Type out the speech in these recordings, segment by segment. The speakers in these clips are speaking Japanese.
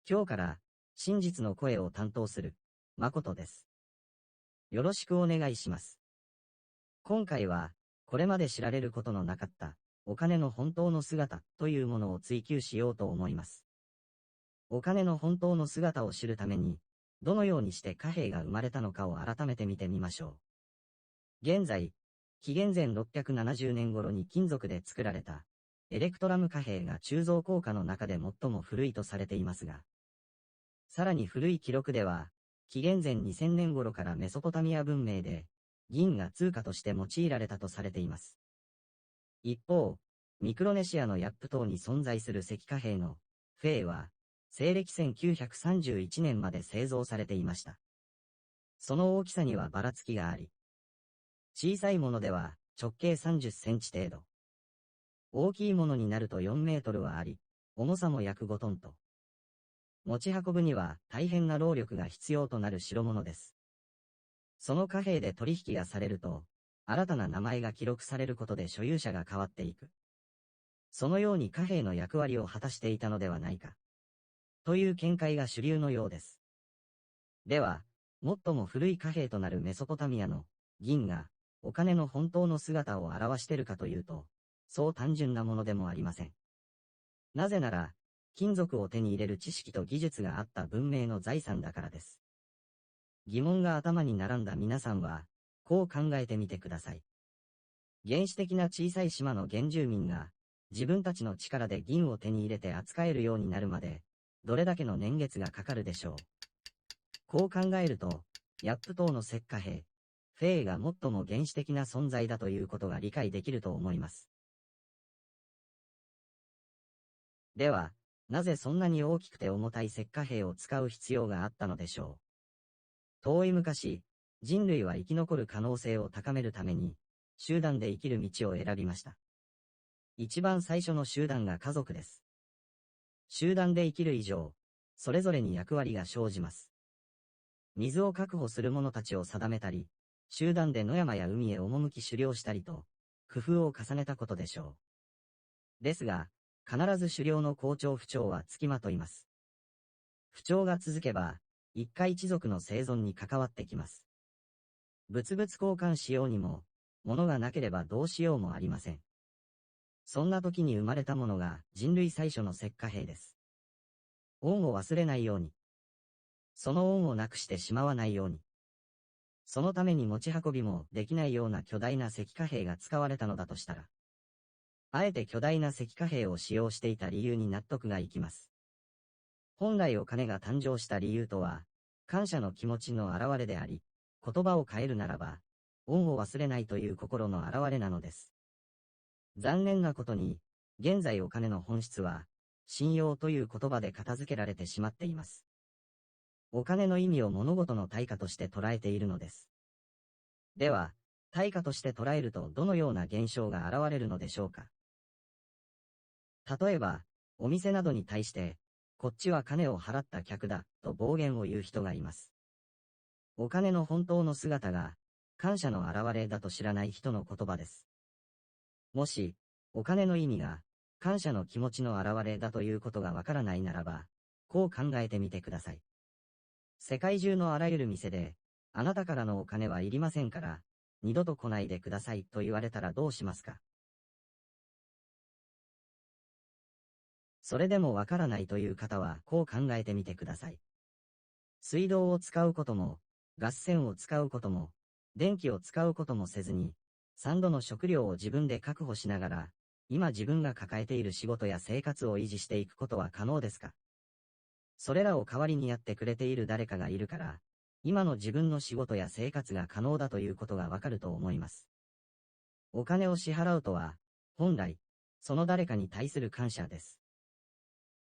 今日から真実の声を担当する誠です。よろしくお願いします。今回はこれまで知られることのなかったお金の本当の姿というものを追求しようと思います。お金の本当の姿を知るためにどのようにして貨幣が生まれたのかを改めて見てみましょう。現在、紀元前670年頃に金属で作られたエレクトラム貨幣が鋳造硬貨の中で最も古いとされていますが、さらに古い記録では、紀元前2000年頃からメソポタミア文明で、銀が通貨として用いられたとされています。一方、ミクロネシアのヤップ島に存在する石貨幣のフェーは、西暦1931年まで製造されていました。その大きさにはばらつきがあり、小さいものでは直径30センチ程度。大きいものになると4メートルはあり、重さも約5トンと。持ち運ぶには大変な労力が必要となる代物です。その貨幣で取引がされると、新たな名前が記録されることで所有者が変わっていく。そのように貨幣の役割を果たしていたのではないか。という見解が主流のようです。では、最も古い貨幣となるメソポタミアの銀がお金の本当の姿を表しているかというと、そう単純なものでもありません。なぜなら、金属を手に入れる知識と技術があった文明の財産だからです。疑問が頭に並んだ皆さんは、こう考えてみてください。原始的な小さい島の原住民が、自分たちの力で銀を手に入れて扱えるようになるまで、どれだけの年月がかかるでしょう。こう考えると、ヤップ島の石貨幣、フェーが最も原始的な存在だということが理解できると思います。では、なぜそんなに大きくて重たい石貨幣を使う必要があったのでしょう。遠い昔、人類は生き残る可能性を高めるために、集団で生きる道を選びました。一番最初の集団が家族です。集団で生きる以上、それぞれに役割が生じます。水を確保する者たちを定めたり、集団で野山や海へ赴き狩猟したりと、工夫を重ねたことでしょう。ですが、必ず狩猟の好調不調はつきまといます。不調が続けば、一家一族の生存に関わってきます。物々交換しようにも、物がなければどうしようもありません。そんな時に生まれたものが人類最初の石貨幣です。恩を忘れないように。その恩をなくしてしまわないように。そのために持ち運びもできないような巨大な石貨幣が使われたのだとしたら、あえて巨大な石貨幣を使用していた理由に納得がいきます。本来お金が誕生した理由とは、感謝の気持ちの表れであり、言葉を変えるならば、恩を忘れないという心の表れなのです。残念なことに、現在お金の本質は、信用という言葉で片付けられてしまっています。お金の意味を物事の対価として捉えているのです。では、対価として捉えるとどのような現象が現れるのでしょうか。例えば、お店などに対して、こっちは金を払った客だ、と暴言を言う人がいます。お金の本当の姿が、感謝の表れだと知らない人の言葉です。もし、お金の意味が、感謝の気持ちの表れだということがわからないならば、こう考えてみてください。世界中のあらゆる店で、あなたからのお金はいりませんから、二度と来ないでくださいと言われたらどうしますか。それでもわからないという方はこう考えてみてください。水道を使うことも、ガス栓を使うことも、電気を使うこともせずに、3度の食料を自分で確保しながら、今自分が抱えている仕事や生活を維持していくことは可能ですか。それらを代わりにやってくれている誰かがいるから、今の自分の仕事や生活が可能だということがわかると思います。お金を支払うとは、本来、その誰かに対する感謝です。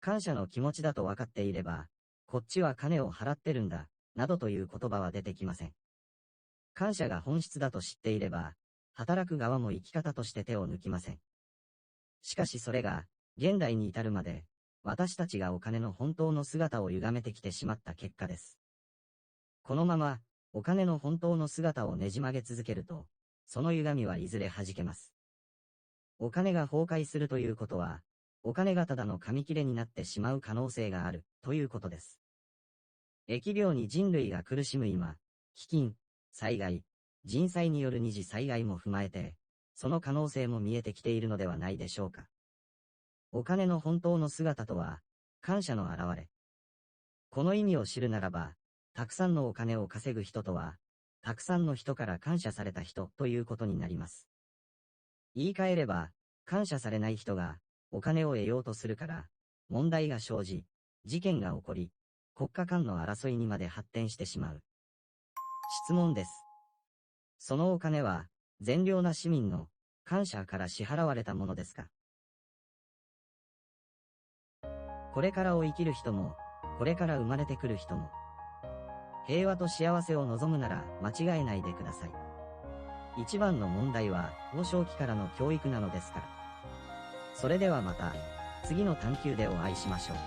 感謝の気持ちだと分かっていれば、こっちは金を払ってるんだ、などという言葉は出てきません。感謝が本質だと知っていれば、働く側も生き方として手を抜きません。しかしそれが、現代に至るまで、私たちがお金の本当の姿を歪めてきてしまった結果です。このまま、お金の本当の姿をねじ曲げ続けると、その歪みはいずれ弾けます。お金が崩壊するということは、お金がただの紙切れになってしまう可能性がある、ということです。疫病に人類が苦しむ今、飢饉、災害、人災による二次災害も踏まえて、その可能性も見えてきているのではないでしょうか。お金の本当の姿とは、感謝の表れ。この意味を知るならば、たくさんのお金を稼ぐ人とは、たくさんの人から感謝された人ということになります。言い換えれば、感謝されない人が、お金を得ようとするから、問題が生じ、事件が起こり、国家間の争いにまで発展してしまう。質問です。そのお金は、善良な市民の感謝から支払われたものですか？これからを生きる人も、これから生まれてくる人も、平和と幸せを望むなら間違えないでください。一番の問題は幼少期からの教育なのですから。それではまた、次の探求でお会いしましょう。